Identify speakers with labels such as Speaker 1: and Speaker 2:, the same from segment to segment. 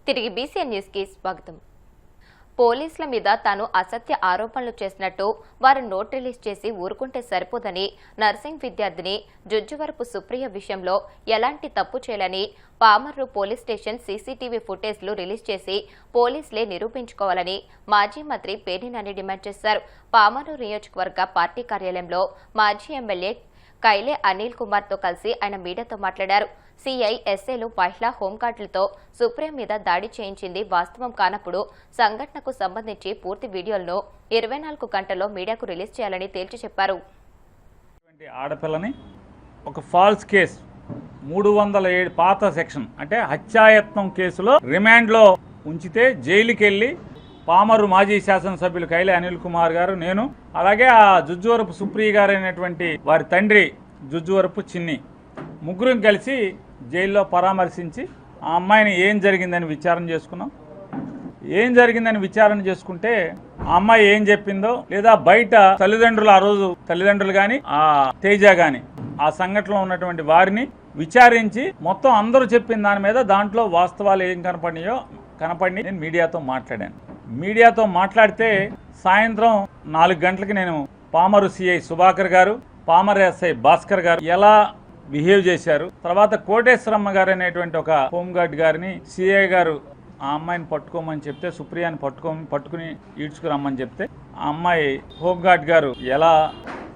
Speaker 1: తిరిగి BCN news కి స్వాగతం. పోలీసుల మీద తాను అసత్య ఆరోపణలు చేసినట్టు వారు నోట్ రిలీజ్ చేసి ఊరుకుంటే సరిపోదని నర్సింగ్ విద్యార్థిని జుజ్జువరపు సుప్రియ విషయంలో ఎలాంటి తప్పు చేయాలని పామర్రు పోలీస్ స్టేషన్ సీసీటీవీ ఫుటేజ్లు రిలీజ్ చేసి పోలీసులే నిరూపించుకోవాలని మాజీ మంత్రి పేర్ని నాని డిమాండ్ చేశారు. పామర్రు నియోజకవర్గ పార్టీ కార్యాలయంలో మాజీ ఎమ్మెల్యే కైలే అనిల్ కుమార్ తో కలిసి ఆయన మీడియాతో మాట్లాడారు. సిఐ ఎస్ఐలు మహిళా హోంగార్డులతో సుప్రియ మీద దాడి చేయించింది వాస్తవం కానప్పుడు సంఘటనకు సంబంధించి పూర్తి వీడియోలను 24 గంటల్లో మీడియాకు రిలీజ్ చేయాలని తేల్చి చెప్పారు.
Speaker 2: ఆడపిల్లని ఒక ఫాల్స్ కేసు 307 పాత సెక్షన్ అంటే హత్యాయత్నం కేసులో రిమాండ్లో ఉంచితే జైలుకి వెళ్ళి పామరు మాజీ శాసనసభ్యులు కైలే అనిల్ కుమార్ గారు, నేను, అలాగే ఆ జుజ్జువరపు సుప్రియ గారు అయినటువంటి వారి తండ్రి జుజ్జువరపు చిన్ని ముగ్గురం కలిసి జైల్లో పరామర్శించి ఆ అమ్మాయిని ఏం జరిగిందని విచారణ చేసుకున్నాం. ఏం జరిగిందని విచారణ చేసుకుంటే ఆ అమ్మాయి ఏం చెప్పిందో, లేదా బయట తల్లిదండ్రులు, ఆ రోజు తల్లిదండ్రులు కానీ ఆ తేజ కానీ ఆ సంఘటనలో ఉన్నటువంటి వారిని విచారించి మొత్తం అందరూ చెప్పిన దాని మీద దాంట్లో వాస్తవాలు ఏం కనపడి నేను మీడియాతో మాట్లాడాను. మీడియాతో మాట్లాడితే సాయంత్రం 4 గంటలకి నేను పామరు సిఐ సుభాకర్ గారు, పామర్ ఎస్ఐ భాస్కర్ గారు ఎలా బిహేవ్ చేశారు, తర్వాత కోటేశ్వరమ్మ గారు అనేటువంటి ఒక హోంగార్డ్ గారిని సిఐ గారు ఆ అమ్మాయిని పట్టుకోమని చెప్తే, సుప్రియాని పట్టుకుని ఈడ్చుకురమ్మని చెప్తే ఆ అమ్మాయి హోంగార్డ్ గారు ఎలా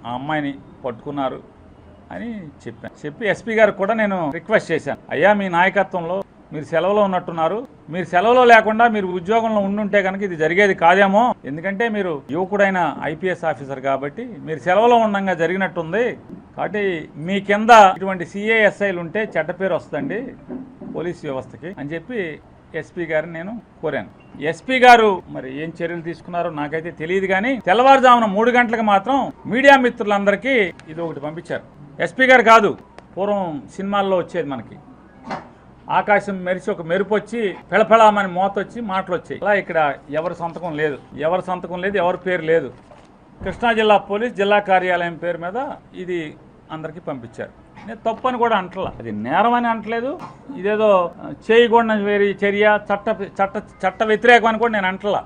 Speaker 2: ఆ అమ్మాయిని పట్టుకున్నారు అని చెప్పి ఎస్పీ గారు కూడా నేను రిక్వెస్ట్ చేశాను. అయ్యా, మీ నాయకత్వంలో మీరు సెలవులో ఉన్నట్టున్నారు, మీరు సెలవులో లేకుండా మీరు ఉద్యోగంలో ఉండుంటే కనుక ఇది జరిగేది కాదేమో, ఎందుకంటే మీరు యువకుడైన ఐపీఎస్ ఆఫీసర్ కాబట్టి మీరు సెలవులో ఉండగా జరిగినట్టుంది, కాబట్టి మీ కింద ఇటువంటి సిఐఎస్ఐలు ఉంటే చెడ్డ పేరు వస్తుందండి పోలీస్ వ్యవస్థకి అని చెప్పి ఎస్పీ గారిని నేను కోరాను. ఎస్పీ గారు మరి ఏం చర్యలు తీసుకున్నారో నాకైతే తెలియదు, కానీ తెల్లవారుజామున 3 గంటలకు మాత్రం మీడియా మిత్రులందరికీ ఇది ఒకటి పంపించారు. ఎస్పీ గారు కాదు, పూర్వం సినిమాల్లో వచ్చేది మనకి ఆకాశం మెరిసి ఒక మెరుపు వచ్చి పెళపెళామని మోత వచ్చి మాటలు వచ్చాయి. అలా ఇక్కడ ఎవరి సంతకం లేదు, ఎవరి పేరు లేదు. కృష్ణా జిల్లా పోలీస్ జిల్లా కార్యాలయం పేరు మీద ఇది అందరికీ పంపించారు. నేను తప్పని కూడా అంటలా, అది నేరం అని అంటలేదు, ఇదేదో చేయకూడని వేరే చర్య చట్ట వ్యతిరేకం అని కూడా నేను అంటలా.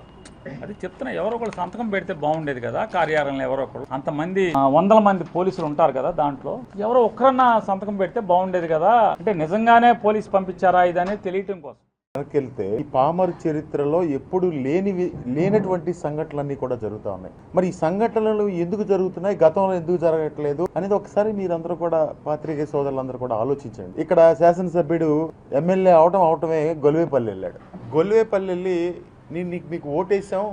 Speaker 2: అది చెప్తున్నా, ఎవరో ఒకళ్ళు సంతకం పెడితే బాగుండేది కదా కార్యాలయంలో. ఎవరో ఒకరు, అంతమంది 100 మంది పోలీసులు ఉంటారు కదా, దాంట్లో ఎవరో ఒక్కరన్నా సంతకం పెడితే బాగుండేది కదా. అంటే నిజంగానే పోలీసు పంపించారా ఇదనేది తెలియటం కోసం
Speaker 3: వెళ్తే ఈ పామర్ చరిత్రలో ఎప్పుడు లేనటువంటి సంఘటనలన్నీ కూడా జరుగుతూ ఉన్నాయి. మరి ఈ సంఘటనలు ఎందుకు జరుగుతున్నాయి, గతంలో ఎందుకు జరగట్లేదు అనేది ఒకసారి మీరందరూ కూడా పాత్రికేయ సోదరులందరూ కూడా ఆలోచించండి. ఇక్కడ శాసనసభ్యుడు ఎమ్మెల్యే అవటమే గొల్వేపల్లి వెళ్ళాడు. గొల్వేపల్లి వెళ్ళి మీకు ఓటేసాం,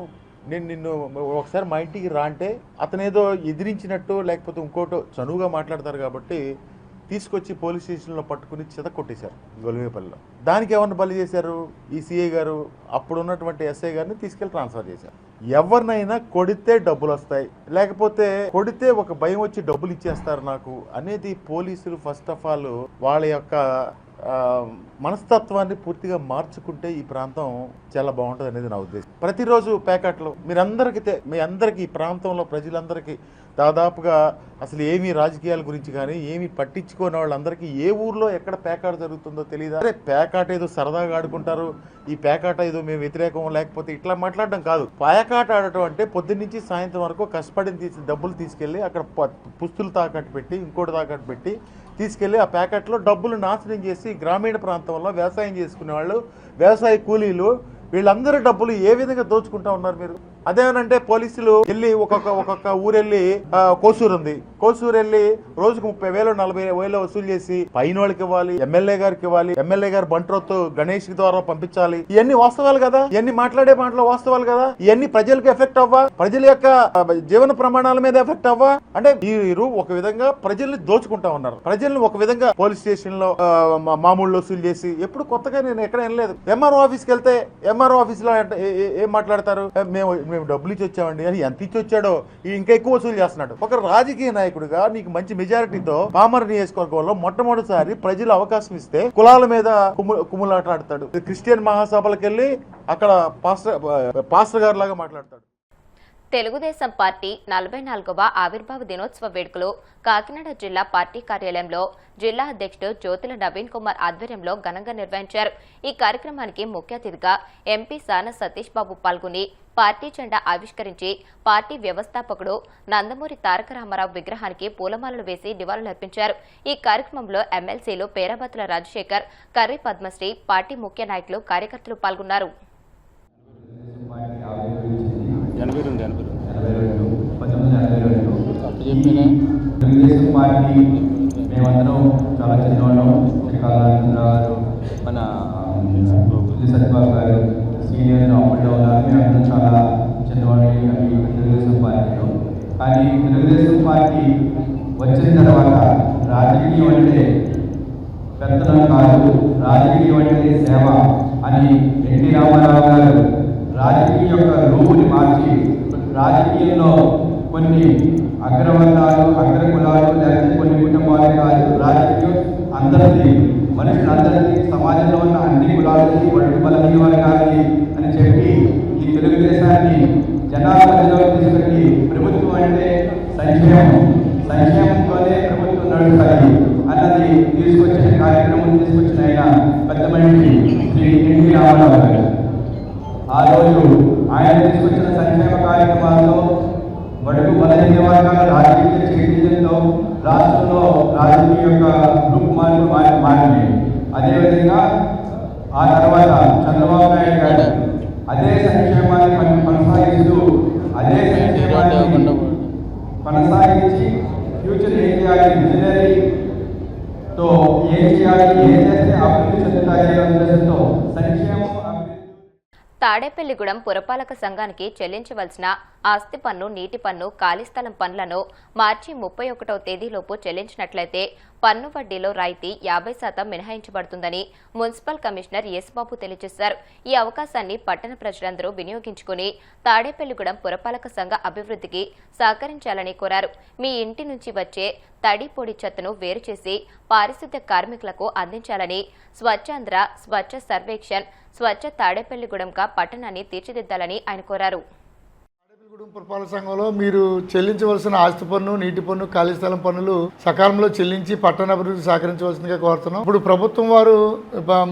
Speaker 3: నేను నిన్ను ఒకసారి మా ఇంటికి రా అంటే అతనేదో ఎదిరించినట్టు లేకపోతే ఇంకోటో చనువుగా మాట్లాడతారు కాబట్టి తీసుకొచ్చి పోలీస్ స్టేషన్లో పట్టుకుని కొట్టేశారు గొల్వేపల్లిలో. దానికి ఎవరిని బలి చేశారు? ఈ సిఐ గారు, అప్పుడు ఉన్నటువంటి ఎస్ఐ గారిని తీసుకెళ్లి ట్రాన్స్ఫర్ చేశారు. ఎవరినైనా కొడితే డబ్బులు వస్తాయి, లేకపోతే కొడితే ఒక భయం వచ్చి డబ్బులు ఇచ్చేస్తారు నాకు అనేది పోలీసులు ఫస్ట్ ఆఫ్ ఆల్ వాళ్ళ యొక్క మనస్తత్వాన్ని పూర్తిగా మార్చుకుంటే ఈ ప్రాంతం చాలా బాగుంటుంది అనేది నా ఉద్దేశం. ప్రతిరోజు ప్యాకెట్లు మీ అందరికీ ఈ ప్రాంతంలో ప్రజలందరికీ దాదాపుగా అసలు ఏమీ రాజకీయాల గురించి కానీ ఏమీ పట్టించుకోని వాళ్ళందరికీ ఏ ఊర్లో ఎక్కడ పేకాట జరుగుతుందో తెలియదా? అరే పేకాట ఏదో సరదాగా ఆడుకుంటారు, ఈ పేకాట ఏదో మేము వ్యతిరేకం లేకపోతే ఇట్లా మాట్లాడడం కాదు. పేకాట ఆడటం అంటే పొద్దున్నుంచి సాయంత్రం వరకు కష్టపడిన డబ్బులు తీసుకెళ్ళి అక్కడ పుస్తులు తాకట్టు పెట్టి ఇంకోటి తాకట్టు పెట్టి తీసుకెళ్ళి ఆ ప్యాకెట్లో డబ్బులు నాశనం చేసి గ్రామీణ ప్రాంతంలో వ్యవసాయం చేసుకునే వాళ్ళు, వ్యవసాయ కూలీలు, వీళ్ళందరి డబ్బులు ఏ విధంగా దోచుకుంటా ఉన్నారు మీరు? అదేమనంటే పోలీసులు వెళ్ళి ఒక్కొక్క ఊరు వెళ్ళి కోసూరు ఉంది, కోసూరు వెళ్ళి రోజుకు 30,000 40,000 వసూలు చేసి పైన వాళ్ళకి ఇవ్వాలి, ఎమ్మెల్యే గారికి ఇవ్వాలి, ఎమ్మెల్యే గారు బంట్రోత్ గణేష్ ద్వారా పంపించాలి. ఇవన్నీ వాస్తవాలు కదా, ఇవన్నీ మాట్లాడే మాటలు వాస్తవాలు కదా. ఇవన్నీ ప్రజలకు ఎఫెక్ట్ అవ్వా, ప్రజల యొక్క జీవన ప్రమాణాల మీద ఎఫెక్ట్ అవ్వా? అంటే మీరు ఒక విధంగా ప్రజల్ని దోచుకుంటా ఉన్నారు. ప్రజల్ని ఒక విధంగా పోలీస్ స్టేషన్ లో మామూలు వసూలు చేసి ఎప్పుడు కొత్తగా నేను ఎక్కడ వినలేదు. ఎంఆర్ఓ ఆఫీస్కి వెళ్తే ఎంఆర్ఓ ఆఫీస్ లో ఏం మాట్లాడతారు? మేము డబ్బులు ఇచ్చి వచ్చామండి అని. ఎంత ఇచ్చి వచ్చాడో ఇంకా ఎక్కువ వసూలు చేస్తున్నాడు. ఒక రాజకీయ నాయకుడిగా నీకు మంచి మెజారిటీతో పామర్ నియోజకవర్గంలో మొట్టమొదటిసారి ప్రజలు అవకాశం ఇస్తే కులాల మీద కుమ్ములాట ఆడతాడు. క్రిస్టియన్ మహాసభలకు వెళ్ళి అక్కడ పాస్టర్ గారు లాగా మాట్లాడతాడు.
Speaker 1: తెలుగుదేశం పార్టీ 44వ ఆవిర్భావ దినోత్సవ వేడుకలు కాకినాడ జిల్లా పార్టీ కార్యాలయంలో జిల్లా అధ్యక్షుడు జ్యోతుల నవీన్ కుమార్ ఆధ్వర్యంలో ఘనంగా నిర్వహించారు. ఈ కార్యక్రమానికి ముఖ్య అతిథిగా ఎంపీ సాన సతీష్ బాబు పాల్గొని పార్టీ జెండా ఆవిష్కరించి పార్టీ వ్యవస్థాపకుడు నందమూరి తారక రామారావు విగ్రహానికి పూలమాలలు వేసి నివాళులర్పించారు. ఈ కార్యక్రమంలో ఎమ్మెల్సీలు పేరాబత్తుల రాజశేఖర్, కర్రి పద్మశ్రీ, పార్టీ ముఖ్య నాయకులు, కార్యకర్తలు పాల్గొన్నారు.
Speaker 4: తెలుగుదేశం పార్టీ మేమందరం చాలా చిన్నవాళ్ళం. గారు, మన సత్యబాబు గారు సీనియర్ అప్పట్లో ఉన్నారు. మేమందరం చాలా చిన్నవాళ్ళు తెలుగుదేశం పార్టీలో. కానీ తెలుగుదేశం పార్టీ వచ్చిన తర్వాత రాజకీయం అంటే పెద్దలం కాదు, రాజకీయం అంటే సేవ అని ఎన్టీ రామారావు గారు రాజకీయ యొక్క రూపుని మార్చి రాజకీయంలో కొన్ని అగ్రవర్ణాలు, అగ్రకులాలు లేకపోతే కొన్ని కుటుంబాలు కాదు, రాజకీయం అందరిది, మనుషులందరికీ, సమాజంలో ఉన్న అన్ని కులాలకి, ఒడ్డు బలహీన వర్గాలకి అని చెప్పి ఈ తెలుగుదేశాన్ని జనాభాలోకి తీసుకెళ్ళి ప్రభుత్వం అంటే సంక్షేమంతోనే ప్రభుత్వం నడుస్తాయి అన్నది తీసుకొచ్చిన కార్యక్రమం తీసుకొచ్చిన ఆయన పెద్ద మనిషి శ్రీ ఎన్టీ రామారావు గారు. ఆ రోజు ఆయన తీసుకొచ్చిన సంక్షేమ కార్యక్రమాలతో బడుగు బలహీన వర్గాల రాజకీయ చైతన్యంతో రాష్ట్రంలో రాజకీయ యొక్క రూపుమార్పు మారింది. అదేవిధంగా ఆ తర్వాత చంద్రబాబు నాయుడు గారు అదే సంక్షేమాన్ని కొనసాగిస్తూ అదే సంక్షేమాన్ని కొనసాగించి ఫ్యూచర్ ఏం చేయాలి, విజనరీతో ఏం చేయాలి, ఏం చేస్తే అభివృద్ధి చెందుతాయనే ఉద్దేశంతో సంక్షేమం.
Speaker 1: తాడేపల్లిగూడెం పురపాలక సంఘానికి చెల్లించవలసిన ఆస్తి పన్ను, నీటి పన్ను, ఖాళీ స్థలం పన్నులను మార్చి 31వ తేదీలోపు చెల్లించినట్లయితే పన్ను వడ్డీలో రాయితీ 50% మినహాయించబడుతుందని మున్సిపల్ కమిషనర్ యేసుబాబు తెలియజేశారు. ఈ అవకాశాన్ని పట్టణ ప్రజలందరూ వినియోగించుకుని తాడేపల్లిగూడెం పురపాలక సంఘ అభివృద్ధికి సహకరించాలని కోరారు. మీ ఇంటి నుంచి వచ్చే తడి పొడి చెత్తను వేరు చేసి పారిశుద్ధ్య కార్మికులకు అందించాలని, స్వచ్ఛాంధ్ర, స్వచ్ఛ సర్వేక్షణ్, స్వచ్ఛ తాడేపల్లిగూడెంగా పట్టణాన్ని తీర్చిదిద్దాలని ఆయన కోరారు.
Speaker 5: పురపాలక సంఘంలో మీరు చెల్లించవలసిన ఆస్తి పన్ను, నీటి పన్ను, ఖాళీ స్థలం పన్నులు సకాలంలో చెల్లించి పట్టణాభివృద్ధి సహకరించవలసిందిగా కోరుతున్నాం. ఇప్పుడు ప్రభుత్వం వారు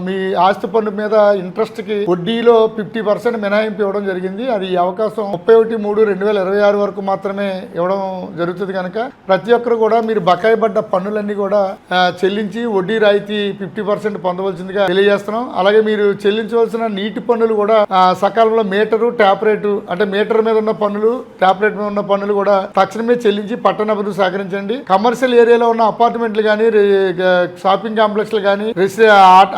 Speaker 5: మీ ఆస్తి పన్ను మీద ఇంట్రెస్ట్ కి వడ్డీలో 50% మినహాయింపు ఇవ్వడం జరిగింది. అది ఈ అవకాశం 31/3/2026 వరకు మాత్రమే ఇవ్వడం జరుగుతుంది. కనుక ప్రతి ఒక్కరు కూడా మీరు బకాయి పడ్డ పన్నులన్నీ కూడా చెల్లించి వడ్డీ రాయితీ 50% పొందవలసిందిగా తెలియజేస్తున్నాం. అలాగే మీరు చెల్లించవలసిన నీటి పన్నులు కూడా సకాలంలో మీటరు, ట్యాప్ రేటు అంటే మీటర్ మీద ఉన్న పన్నులు, ట్యాప్ రేట్ మీద ఉన్న పన్నులు కూడా తక్షణమే చెల్లించి పట్టణాభివృద్ధి సహకరించండి. కమర్షియల్ ఏరియాలో ఉన్న అపార్ట్మెంట్లు కానీ, షాపింగ్ కాంప్లెక్స్లు కానీ,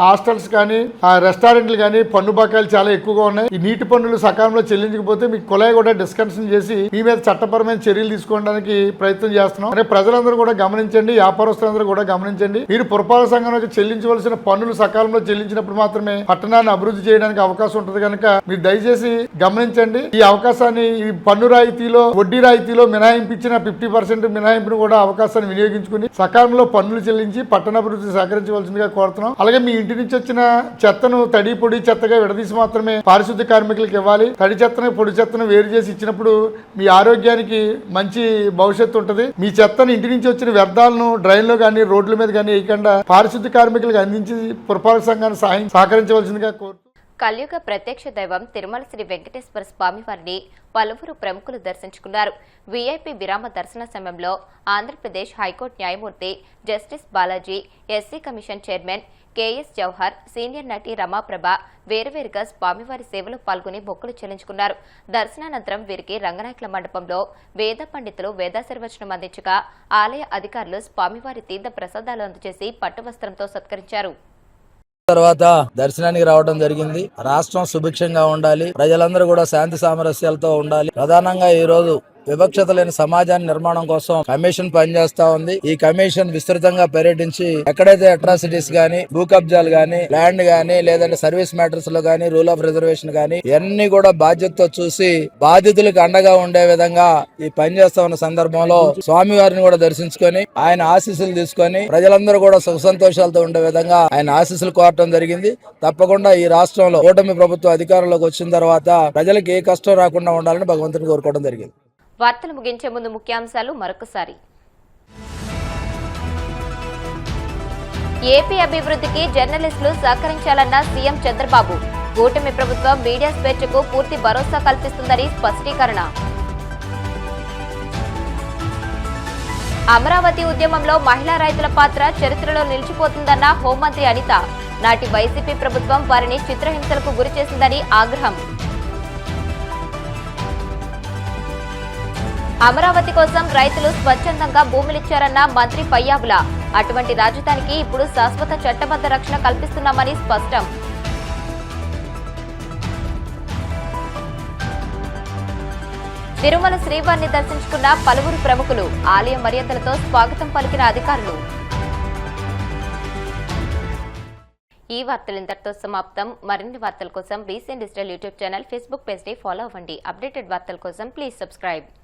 Speaker 5: హాస్టల్స్ కానీ, రెస్టారెంట్లు కానీ పన్ను బకాయిలు చాలా ఎక్కువగా ఉన్నాయి. ఈ నీటి పన్నులు సకాలంలో చెల్లించకపోతే మీకు కుళాయి కూడా డిస్కషన్ చేసి మీ మీద చట్టపరమైన చర్యలు తీసుకోవడానికి ప్రయత్నం చేస్తున్నాం. అంటే ప్రజలందరూ కూడా గమనించండి, వ్యాపారస్తులందరూ కూడా గమనించండి. మీరు పురపాలక సంఘానికి చెల్లించవలసిన పన్నులు సకాలంలో చెల్లించినప్పుడు మాత్రమే పట్టణాన్ని అభివృద్ధి చేయడానికి అవకాశం ఉంటుంది. కనుక మీరు దయచేసి గమనించండి. ఈ అవకాశాన్ని పన్ను రాయితీలో, వడ్డీ రాయితీలో మినహాయింపించిన 50% మినహాయింపును కూడా అవకాశాన్ని వినియోగించుకుని సకాలంలో పన్నులు చెల్లించి పట్టణాభివృద్ధి సహకరించవలసిందిగా కోరుతున్నాం. అలాగే మీ ఇంటి నుంచి వచ్చిన చెత్తను తడి పొడి చెత్తగా విడదీసి మాత్రమే పారిశుద్ధ్య కార్మికులకు ఇవ్వాలి. తడి చెత్తను, పొడి చెత్తను వేరు చేసి ఇచ్చినప్పుడు మీ ఆరోగ్యానికి మంచి భవిష్యత్తు ఉంటుంది. మీ చెత్తను ఇంటి నుంచి వచ్చిన వ్యర్థాలను డ్రైన్లో కానీ, రోడ్ల మీద కానీ వేయకుండా పారిశుద్ధ్య కార్మికులకు అందించి పురపాలక సంఘాన్ని సహకరించవలసిందిగా కోరుతూ
Speaker 1: కలియుగ ప్రత్యక్ష దైవం తిరుమల శ్రీ వెంకటేశ్వర స్వామి వారిని పలువురు ప్రముఖులు దర్శించుకున్నారు. వీఐపీ విరామ దర్శన సమయంలో ఆంధ్రప్రదేశ్ హైకోర్టు న్యాయమూర్తి justice Balaji, SC commission chairman KS Jawahar, senior నటి రమాప్రభ వేరువేరుగా స్వామివారి సేవలో పాల్గొని మొక్కులు చెల్లించుకున్నారు. దర్శనానంతరం వీరికి రంగనాయకుల మండపంలో వేద పండితులు వేదాశీర్వచనం అందించగా ఆలయ అధికారులు స్వామివారి తీర్థ ప్రసాదాలు అందజేసి పట్టువస్త్రంతో సత్కరించారు.
Speaker 6: తర్వాత దర్శనానికి రావడం జరిగింది. రాష్ట్రం సుభిక్షంగా ఉండాలి, ప్రజలందరూ కూడా శాంతి సామరస్యాలతో ఉండాలి. ప్రధానంగా ఈ రోజు వివక్షత లేని సమాజాన్ని నిర్మాణం కోసం కమిషన్ పనిచేస్తా ఉంది. ఈ కమిషన్ విస్తృతంగా పర్యటించి ఎక్కడైతే అట్రాసిటీస్ గానీ, భూ కబ్జాలు గానీ, ల్యాండ్ గానీ, లేదంటే సర్వీస్ మ్యాటర్స్ లో గానీ, రూల్ ఆఫ్ రిజర్వేషన్ గానీ ఇవన్నీ కూడా బాధ్యతతో చూసి బాధితులకు అండగా ఉండే విధంగా ఈ పనిచేస్తా ఉన్న సందర్భంలో స్వామివారిని కూడా దర్శించుకొని ఆయన ఆశీస్సులు తీసుకొని ప్రజలందరూ కూడా సుఖ సంతోషాలతో ఉండే విధంగా ఆయన ఆశీస్సులు కోరటం జరిగింది. తప్పకుండా ఈ రాష్ట్రంలో కూటమి ప్రభుత్వం అధికారంలోకి వచ్చిన తర్వాత ప్రజలకు ఏ కష్టం రాకుండా ఉండాలని భగవంతుని కోరుకోవడం జరిగింది.
Speaker 1: వార్తలు ముగించే ముందు ముఖ్యాంశాలు మరొకసారి. ఏపీ అభివృద్ధికి జర్నలిస్టులు సహకరించాలన్న సీఎం చంద్రబాబు. కూటమి ప్రభుత్వం మీడియా స్వేచ్ఛకు పూర్తి భరోసా కల్పిస్తుందని స్పష్టీకరణ. అమరావతి ఉద్యమంలో మహిళా రైతుల పాత్ర చరిత్రలో నిలిచిపోతుందన్న హోంమంత్రి అనిత. నాటి వైసీపీ ప్రభుత్వం వారిని చిత్రహింసలకు గురి చేసిందని ఆగ్రహం. అమరావతి కోసం రైతులు స్వచ్ఛందంగా భూములిచ్చారన్న మంత్రి పయ్యావుల. అటువంటి రాజధానికి ఇప్పుడు శాశ్వత చట్టబద్ధ రక్షణ కల్పిస్తున్నామని స్పష్టం. తిరుమల శ్రీవారిని దర్శించుకున్న పలువురు ప్రముఖులు. ఆలయ మర్యాదలతో స్వాగతం పలికిన అధికారులు. ఈ వార్తలు ఇంతటితో సమాప్తం. మరిన్ని వార్తల కోసం BCN digital YouTube channel, Facebook page ని ఫాలో అవ్వండి. అప్డేటెడ్ వార్తల కోసం ప్లీజ్ సబ్స్క్రైబ్.